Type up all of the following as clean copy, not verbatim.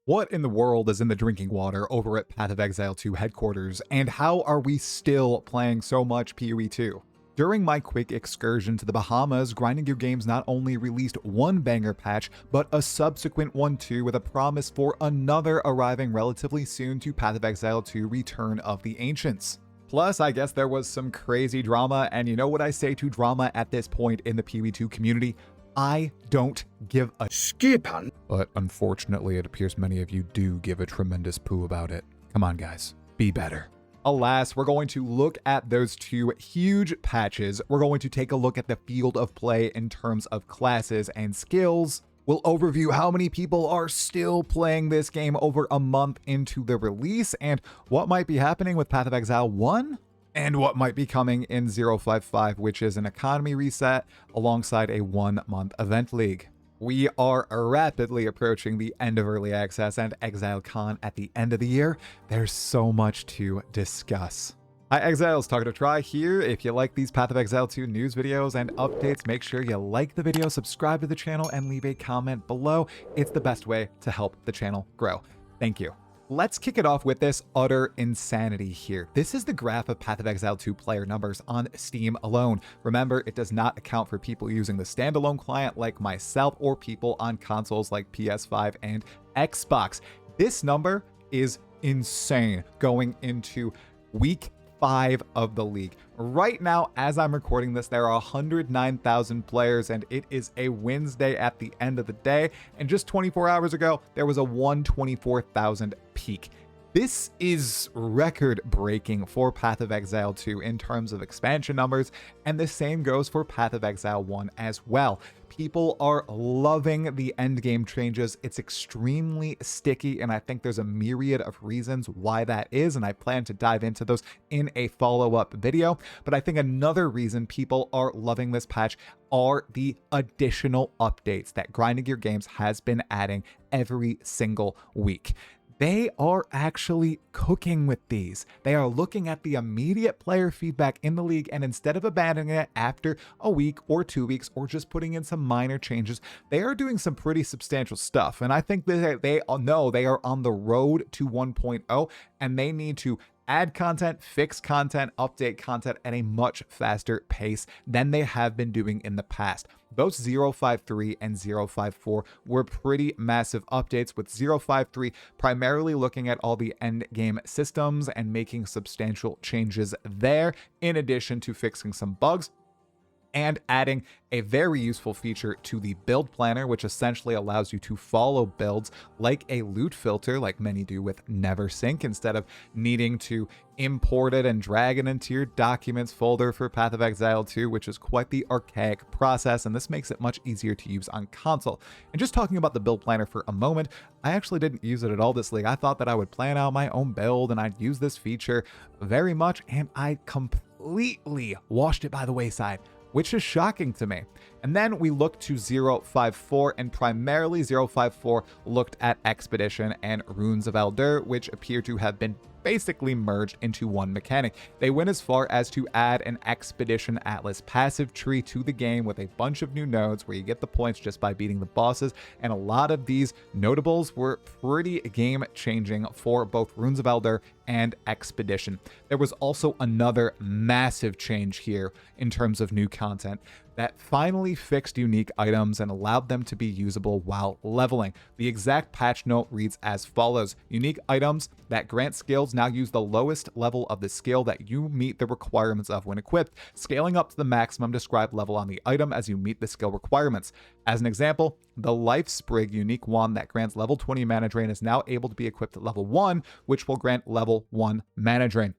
What in the world is in the drinking water over at Path of Exile 2 headquarters, and how are we still playing so much PoE2? During my quick excursion to the Bahamas, Grinding Gear Games not only released one banger patch, but a subsequent one too, with a promise for another arriving relatively soon to Path of Exile 2 Return of the Ancients. Plus, I guess there was some crazy drama, and you know what I say to drama at this point in the PoE2 community? I don't give a skip on. But unfortunately, it appears many of you do give a tremendous poo about it. Come on, guys, be better. Alas, we're going to look at those two huge patches. We're going to take a look at the field of play in terms of classes and skills. We'll overview how many people are still playing this game over a month into the release, and what might be happening with Path of Exile 1? And what might be coming in 0.5, which is an economy reset alongside a 1-month event league. We are rapidly approaching the end of Early Access and ExileCon at the end of the year. There's so much to discuss. Hi Exiles, Talkative Try here. If you like these Path of Exile 2 news videos and updates, make sure you like the video, subscribe to the channel, and leave a comment below. It's the best way to help the channel grow. Thank you. Let's kick it off with this utter insanity here. This is the graph of Path of Exile 2 player numbers on Steam alone. Remember, it does not account for people using the standalone client like myself or people on consoles like PS5 and Xbox. This number is insane going into week 5 of the league. Right now, as I'm recording this, there are 109,000 players, and it is a Wednesday at the end of the day. And just 24 hours ago, there was a 124,000 peak. This is record-breaking for Path of Exile 2 in terms of expansion numbers, and the same goes for Path of Exile 1 as well. People are loving the endgame changes. It's extremely sticky, and I think there's a myriad of reasons why that is, and I plan to dive into those in a follow-up video. But I think another reason people are loving this patch are the additional updates that Grinding Gear Games has been adding every single week. They are actually cooking with these. They are looking at the immediate player feedback in the league, and instead of abandoning it after a week or 2 weeks or just putting in some minor changes, they are doing some pretty substantial stuff. And I think that they know they are on the road to 1.0, and they need to add content, fix content, update content at a much faster pace than they have been doing in the past. Both 0.53 and 0.54 were pretty massive updates, with 0.53 primarily looking at all the end game systems and making substantial changes there, in addition to fixing some bugs and adding a very useful feature to the build planner, which essentially allows you to follow builds like a loot filter, like many do with NeverSync, instead of needing to import it and drag it into your documents folder for Path of Exile 2, which is quite the archaic process, and this makes it much easier to use on console. And just talking about the build planner for a moment, I actually didn't use it at all this league. I thought that I would plan out my own build and I'd use this feature very much, and I completely washed it by the wayside, which is shocking to me. And then we looked to 0.54, and primarily 0.54 looked at Expedition and Runes of Eldur, which appear to have been basically merged into one mechanic. They went as far as to add an Expedition Atlas passive tree to the game with a bunch of new nodes where you get the points just by beating the bosses, and a lot of these notables were pretty game-changing for both Runes of Eldur and Expedition. There was also another massive change here in terms of new content that finally fixed unique items and allowed them to be usable while leveling. The exact patch note reads as follows: unique items that grant skills now use the lowest level of the skill that you meet the requirements of when equipped, scaling up to the maximum described level on the item as you meet the skill requirements. As an example, the Life Sprig unique wand that grants level 20 mana drain is now able to be equipped at level 1, which will grant level 1 mana drain.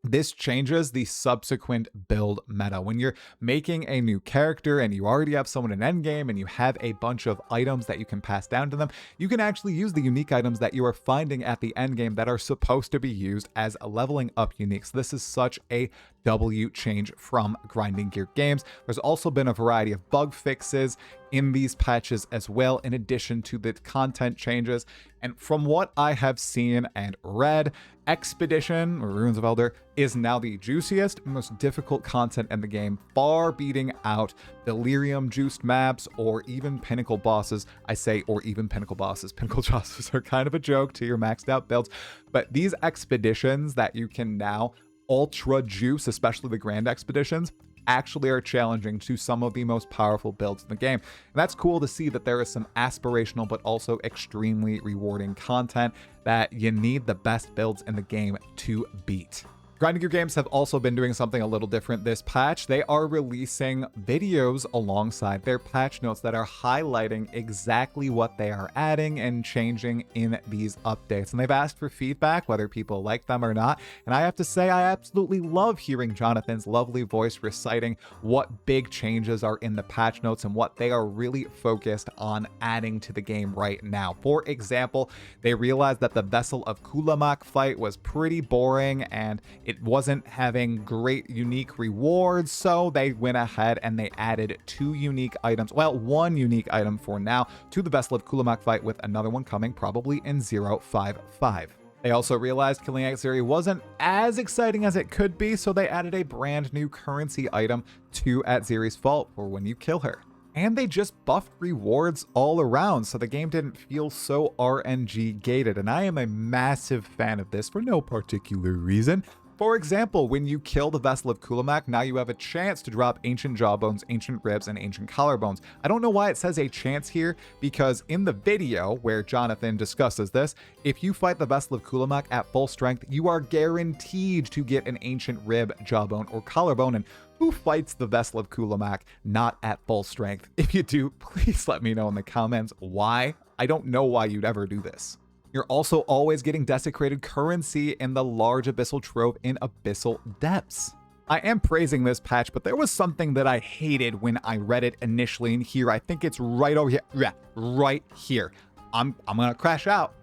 This changes the subsequent build meta. When you're making a new character and you already have someone in endgame and you have a bunch of items that you can pass down to them, you can actually use the unique items that you are finding at the endgame that are supposed to be used as a leveling up unique. So this is such a W change from Grinding Gear Games. There's also been a variety of bug fixes in these patches as well, in addition to the content changes. And from what I have seen and read, Expedition, or Ruins of Elder, is now the juiciest, most difficult content in the game, far beating out Delirium-juiced maps or even Pinnacle bosses. I say, or even Pinnacle bosses. Pinnacle bosses are kind of a joke to your maxed out builds, but these expeditions that you can now ultra juice, especially the Grand Expeditions, actually are challenging to some of the most powerful builds in the game. And that's cool to see that there is some aspirational but also extremely rewarding content that you need the best builds in the game to beat. Grinding Gear Games have also been doing something a little different this patch. They are releasing videos alongside their patch notes that are highlighting exactly what they are adding and changing in these updates. And they've asked for feedback, whether people like them or not. And I have to say, I absolutely love hearing Jonathan's lovely voice reciting what big changes are in the patch notes and what they are really focused on adding to the game right now. For example, they realized that the Vessel of Kulamak fight was pretty boring and it wasn't having great unique rewards, so they went ahead and they added 2 unique items, well, 1 unique item for now, to the Vessel of Kulamak fight, with another one coming probably in 0.5.5. They also realized killing Xeri wasn't as exciting as it could be, so they added a brand new currency item to Xeri's Vault for when you kill her. And they just buffed rewards all around, so the game didn't feel so RNG gated, and I am a massive fan of this for no particular reason. For example, when you kill the Vessel of Kulamak, now you have a chance to drop Ancient Jawbones, Ancient Ribs, and Ancient Collarbones. I don't know why it says a chance here, because in the video where Jonathan discusses this, if you fight the Vessel of Kulamak at full strength, you are guaranteed to get an Ancient Rib, Jawbone, or Collarbone, and who fights the Vessel of Kulamak not at full strength? If you do, please let me know in the comments why. I don't know why you'd ever do this. You're also always getting desecrated currency in the large abyssal trove in Abyssal Depths. I am praising this patch, but there was something that I hated when I read it initially in here. I think it's right over here. Yeah, right here. I'm gonna crash out.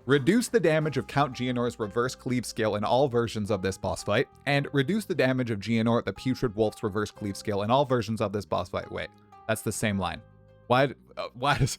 Reduce the damage of Count Geonor's reverse cleave skill in all versions of this boss fight, and reduce the damage of Geonor the Putrid Wolf's reverse cleave skill in all versions of this boss fight. Wait, that's the same line. Why does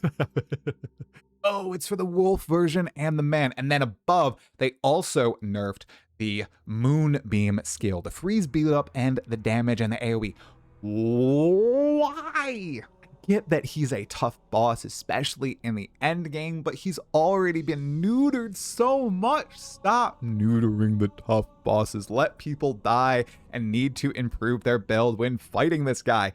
Oh, it's for the wolf version and the man. And then above, they also nerfed the Moonbeam skill, the freeze beat up and the damage and the AoE. Why? I get that he's a tough boss, especially in the end game, but he's already been neutered so much. Stop neutering the tough bosses. Let people die and need to improve their build when fighting this guy.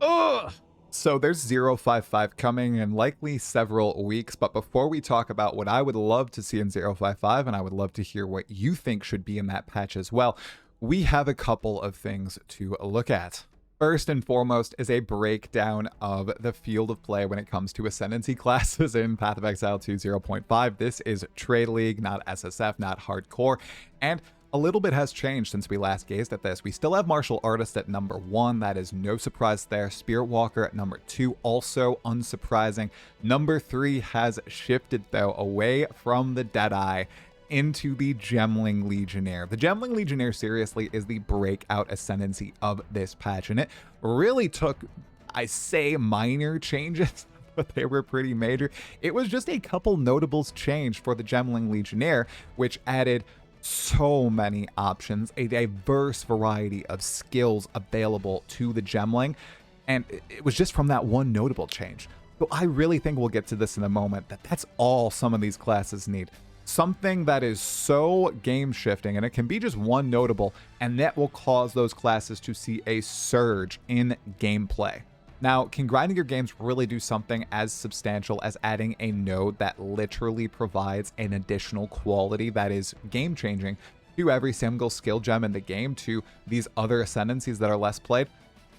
Ugh. So there's 0.5.5 coming in likely several weeks, but before we talk about what I would love to see in 0.5.5, and I would love to hear what you think should be in that patch as well, we have a couple of things to look at. First and foremost is a breakdown of the field of play when it comes to Ascendancy classes in Path of Exile 2 0.5. This is Trade League, not SSF, not Hardcore, and a little bit has changed since we last gazed at this. We still have Martial Artist at number 1, that is no surprise there. Spirit Walker at number 2, also unsurprising. Number 3 has shifted though away from the Deadeye into the Gemling Legionnaire. The Gemling Legionnaire seriously is the breakout Ascendancy of this patch, and it really took, I say, minor changes, but they were pretty major. It was just a couple notables change for the Gemling Legionnaire, which added so many options, a diverse variety of skills available to the Gemling, and it was just from that one notable change. So I really think we'll get to this in a moment, that's all some of these classes need. Something that is so game shifting, and it can be just one notable, and that will cause those classes to see a surge in gameplay. Now, can Grinding Gear Games really do something as substantial as adding a node that literally provides an additional quality that is game-changing to every single skill gem in the game, to these other Ascendancies that are less played?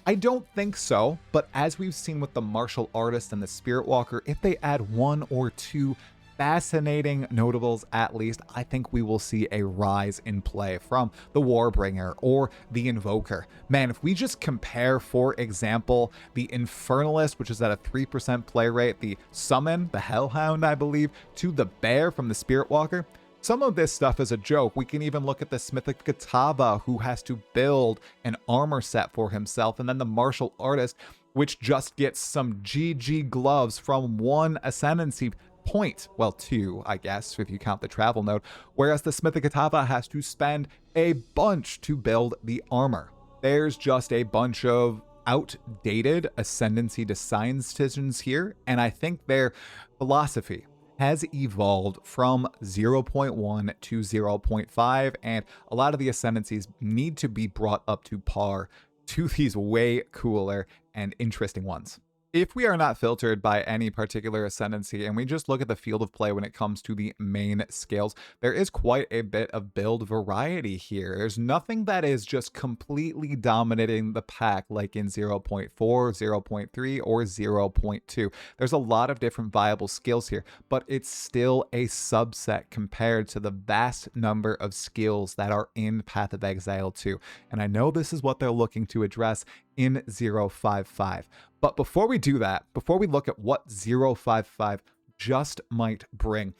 I don't think so, but as we've seen with the Martial Artist and the Spirit Walker, if they add 1 or 2 fascinating notables at least, I think we will see a rise in play from the Warbringer or the Invoker. Man, if we just compare, for example, the Infernalist, which is at a 3% play rate, the Summon, the Hellhound, I believe, to the Bear from the Spirit Walker, Some of this stuff is a joke. We can even look at the Smith Katava, who has to build an armor set for himself, and then the martial artist, which just gets some GG gloves from one Ascendancy point. Well, two, I guess, if you count the travel node. Whereas the Smith Katava has to spend a bunch to build the armor. There's just a bunch of outdated Ascendancy design decisions here, and I think their philosophy has evolved from 0.1 to 0.5, and a lot of the Ascendancies need to be brought up to par to these way cooler and interesting ones. If we are not filtered by any particular Ascendancy and we just look at the field of play when it comes to the main scales, there is quite a bit of build variety here. There's nothing that is just completely dominating the pack like in 0.4, 0.3, or 0.2. There's a lot of different viable skills here, but it's still a subset compared to the vast number of skills that are in Path of Exile 2. And I know this is what they're looking to address in 0.5.5. But before we do that, before we look at what 0.5.5 just might bring,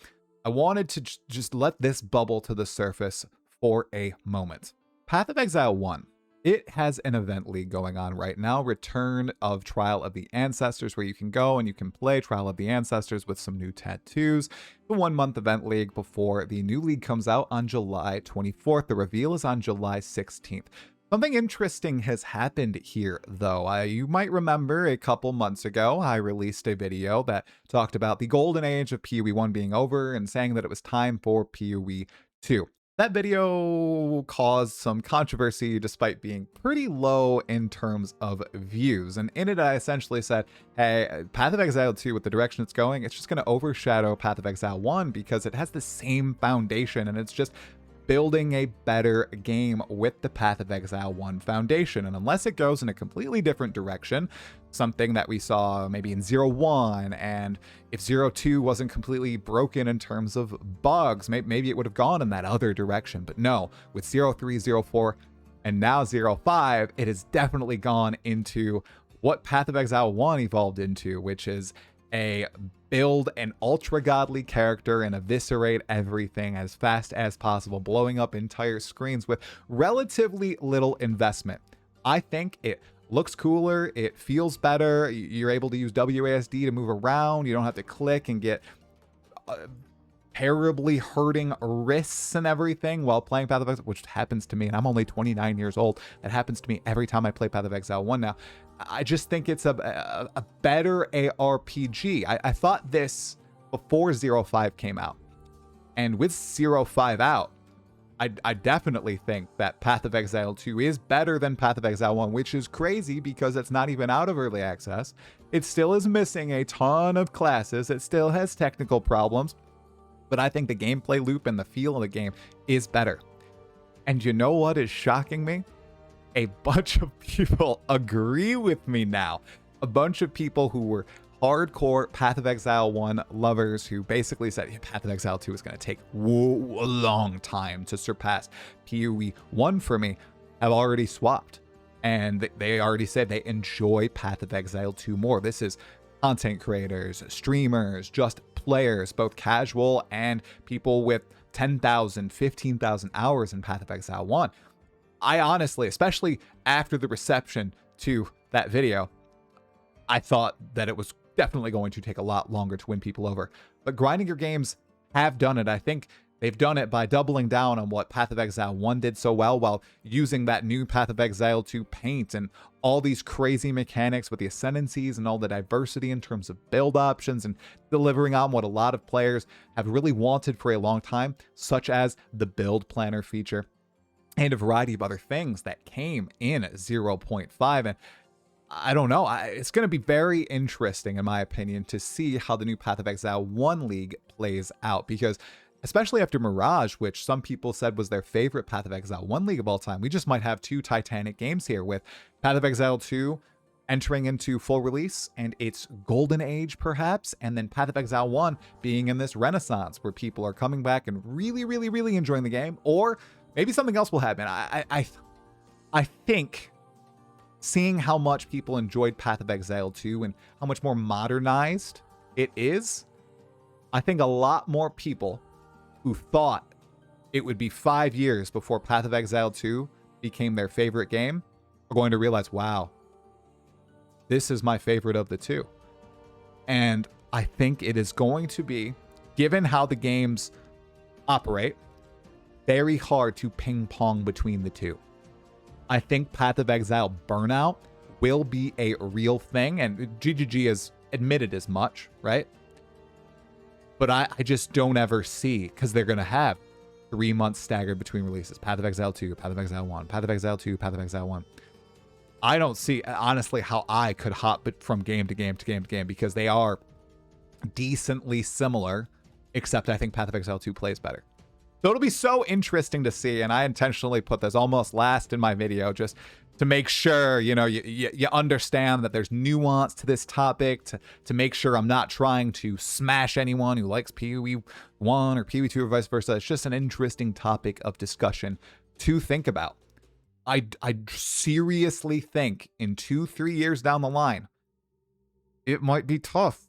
I wanted to just let this bubble to the surface for a moment. Path of Exile 1, it has an event league going on right now, Return of Trial of the Ancestors, where you can go and you can play Trial of the Ancestors with some new tattoos. The 1 month event league before the new league comes out on July 24th. The reveal is on July 16th. Something interesting has happened here, though. You might remember a couple months ago, I released a video that talked about the golden age of PoE 1 being over and saying that it was time for PoE 2. That video caused some controversy despite being pretty low in terms of views. And in it, I essentially said, hey, Path of Exile 2, with the direction it's going, it's just going to overshadow Path of Exile 1 because it has the same foundation and it's just building a better game with the Path of Exile 1 foundation. And unless it goes in a completely different direction, something that we saw maybe in 0.1, and if 0.2 wasn't completely broken in terms of bugs, maybe it would have gone in that other direction. But no, with 0.3, 0.4, and now 0.5, it has definitely gone into what Path of Exile 1 evolved into, which is a build an ultra godly character and eviscerate everything as fast as possible, blowing up entire screens with relatively little investment. I think it looks cooler, it feels better, you're able to use WASD to move around, you don't have to click and get terribly hurting wrists and everything while playing Path of Exile, which happens to me, and I'm only 29 years old. That happens to me every time I play Path of Exile 1 now. I just think it's a better ARPG. I thought this before 0.5 came out. And with 0.5 out, I definitely think that Path of Exile 2 is better than Path of Exile 1, which is crazy because it's not even out of early access. It still is missing a ton of classes. It still has technical problems. But I think the gameplay loop and the feel of the game is better. And you know what is shocking me? A bunch of people agree with me now. A bunch of people who were hardcore Path of Exile 1 lovers who basically said, yeah, Path of Exile 2 is going to take a long time to surpass PoE 1 for me, have already swapped. And they already said they enjoy Path of Exile 2 more. This is content creators, streamers, just players, both casual and people with 10,000, 15,000 hours in Path of Exile 1. I honestly, especially after the reception to that video, I thought that it was definitely going to take a lot longer to win people over. But Grinding Your Games have done it. I think they've done it by doubling down on what Path of Exile 1 did so well while using that new Path of Exile 2 paint and all these crazy mechanics with the Ascendancies and all the diversity in terms of build options and delivering on what a lot of players have really wanted for a long time, such as the build planner feature and a variety of other things that came in 0.5. And I don't know, it's going to be very interesting, in my opinion, to see how the new Path of Exile 1 League plays out, because especially after Mirage, which some people said was their favorite Path of Exile 1 League of all time, we just might have two titanic games here, with Path of Exile 2 entering into full release and its golden age, perhaps, and then Path of Exile 1 being in this renaissance where people are coming back and really, really, really enjoying the game, or maybe something else will happen. I think seeing how much people enjoyed Path of Exile 2 and how much more modernized it is, I think a lot more people who thought it would be 5 years before Path of Exile 2 became their favorite game, are going to realize, wow, this is my favorite of the two. And I think it is going to be, given how the games operate, very hard to ping pong between the two. I think Path of Exile burnout will be a real thing, and GGG has admitted as much, right? But I just don't ever see, because they're going to have 3 months staggered between releases. Path of Exile 2, Path of Exile 1, Path of Exile 2, Path of Exile 1. I don't see, honestly, how I could hop from game to game to game to game, because they are decently similar, except I think Path of Exile 2 plays better. So it'll be so interesting to see, and I intentionally put this almost last in my video just to make sure, you know, you understand that there's nuance to this topic, to make sure I'm not trying to smash anyone who likes PoE 1 or PoE 2 or vice versa. It's just an interesting topic of discussion to think about. I seriously think in 2-3 years down the line, it might be tough.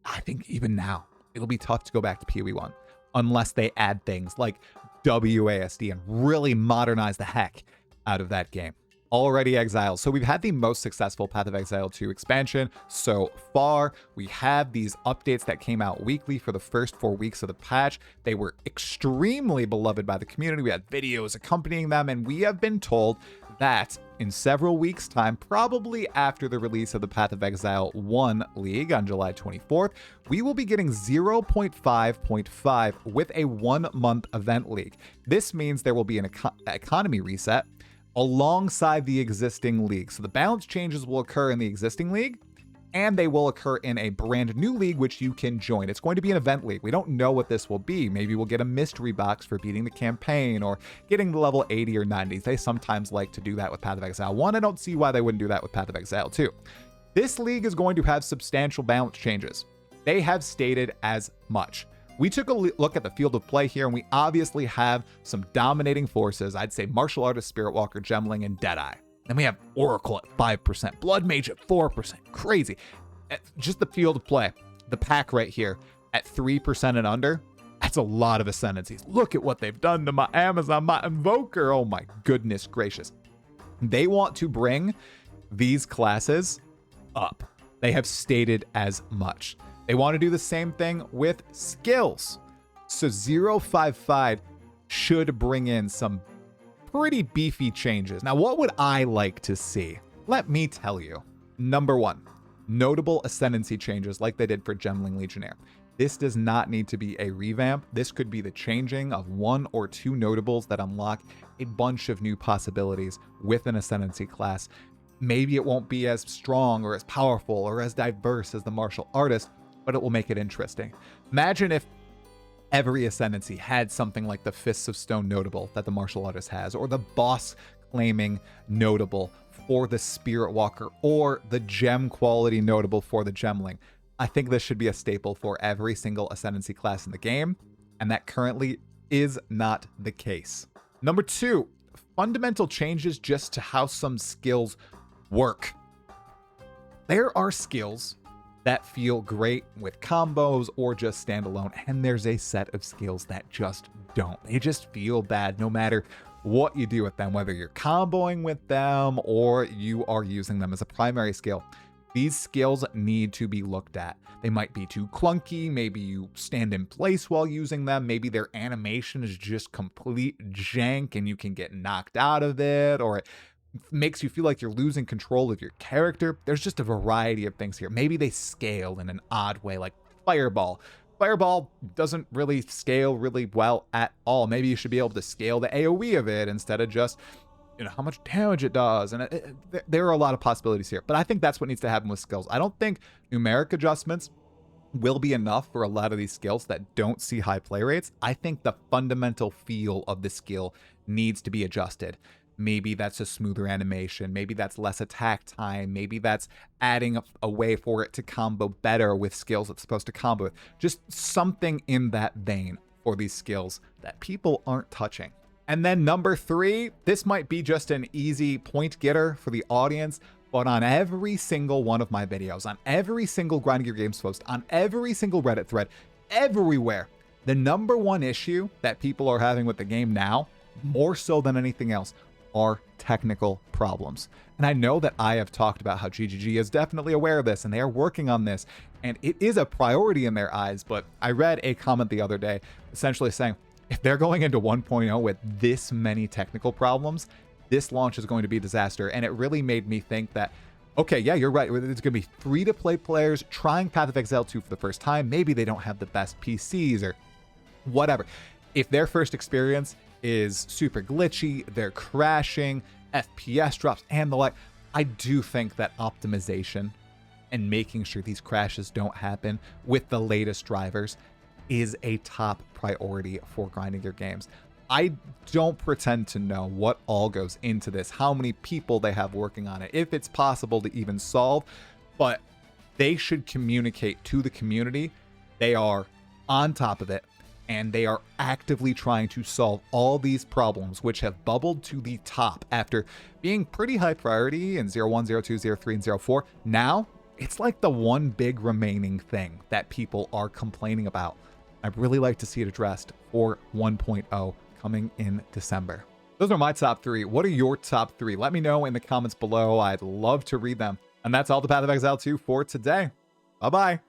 I think even now, it'll be tough to go back to PoE 1 unless they add things like WASD and really modernize the heck out of that game. Already Exiled. So we've had the most successful Path of Exile 2 expansion so far. We have these updates that came out weekly for the first 4 weeks of the patch. They were extremely beloved by the community. We had videos accompanying them, and we have been told that in several weeks' time, probably after the release of the Path of Exile 1 League on July 24th, we will be getting 0.5.5 with a 1-month event league. This means there will be an economy reset alongside the existing league. So the balance changes will occur in the existing league, and they will occur in a brand new league which you can join. It's going to be an event league. We don't know what this will be. Maybe we'll get a mystery box for beating the campaign or getting the level 80 or 90s. They sometimes like to do that with Path of Exile 1. I don't see why they wouldn't do that with Path of Exile 2. This league is going to have substantial balance changes. They have stated as much. We took a look at the field of play here, and we obviously have some dominating forces. I'd say Martial Artist, Spirit Walker, Gemling, and Deadeye. Then we have Oracle at 5%, Blood Mage at 4%. Crazy. Just the field of play, the pack right here at 3% and under, that's a lot of Ascendancies. Look at what they've done to my Amazon, my Invoker. Oh my goodness gracious. They want to bring these classes up. They have stated as much. They want to do the same thing with skills. So 0.5.5 should bring in some pretty beefy changes. Now, what would I like to see? Let me tell you. Number 1, notable Ascendancy changes like they did for Gemling Legionnaire. This does not need to be a revamp. This could be the changing of 1 or 2 notables that unlock a bunch of new possibilities with an Ascendancy class. Maybe it won't be as strong or as powerful or as diverse as the Martial Artist, but it will make it interesting. Imagine if every Ascendancy had something like the Fists of Stone notable that the Martial Artist has, or the boss claiming notable for the Spirit Walker, or the gem quality notable for the Gemling. I think this should be a staple for every single Ascendancy class in the game, and that currently is not the case. Number 2, fundamental changes just to how some skills work. There are skills that feel great with combos or just standalone, and there's a set of skills that just don't. They just feel bad no matter what you do with them, whether you're comboing with them or you are using them as a primary skill. These skills need to be looked at. They might be too clunky, maybe you stand in place while using them, maybe their animation is just complete jank and you can get knocked out of it, or it makes you feel like you're losing control of your character. There's just a variety of things here. Maybe they scale in an odd way, like Fireball. Fireball doesn't really scale really well at all. Maybe you should be able to scale the AoE of it instead of just, you know, how much damage it does. And there are a lot of possibilities here, but I think that's what needs to happen with skills. I don't think numeric adjustments will be enough for a lot of these skills that don't see high play rates. I think the fundamental feel of the skill needs to be adjusted. Maybe that's a smoother animation. Maybe that's less attack time. Maybe that's adding a way for it to combo better with skills it's supposed to combo with. Just something in that vein for these skills that people aren't touching. And then number 3, this might be just an easy point getter for the audience, but on every single one of my videos, on every single Grinding Your Games post, on every single Reddit thread, everywhere, The number one issue that people are having with the game now, more so than anything else, are technical problems. And I know that I have talked about how GGG is definitely aware of this and they are working on this, and it is a priority in their eyes. But I read a comment the other day essentially saying, if they're going into 1.0 with this many technical problems, this launch is going to be a disaster. And it really made me think that, okay, yeah, you're right. It's going to be free-to-play players trying Path of Exile 2 for the first time. Maybe they don't have the best PCs or whatever. If their first experience is super glitchy, they're crashing, FPS drops, and the like, I do think that optimization and making sure these crashes don't happen with the latest drivers is a top priority for grinding your games. I don't pretend to know what all goes into this, how many people they have working on it, if it's possible to even solve, but they should communicate to the community. They are on top of it, and they are actively trying to solve all these problems, which have bubbled to the top after being pretty high priority in 01, 02, 03, and 04. Now, it's like the one big remaining thing that people are complaining about. I'd really like to see it addressed for 1.0 coming in December. Those are my top 3. What are your top 3? Let me know in the comments below. I'd love to read them. And that's all the Path of Exile 2 for today. Bye-bye.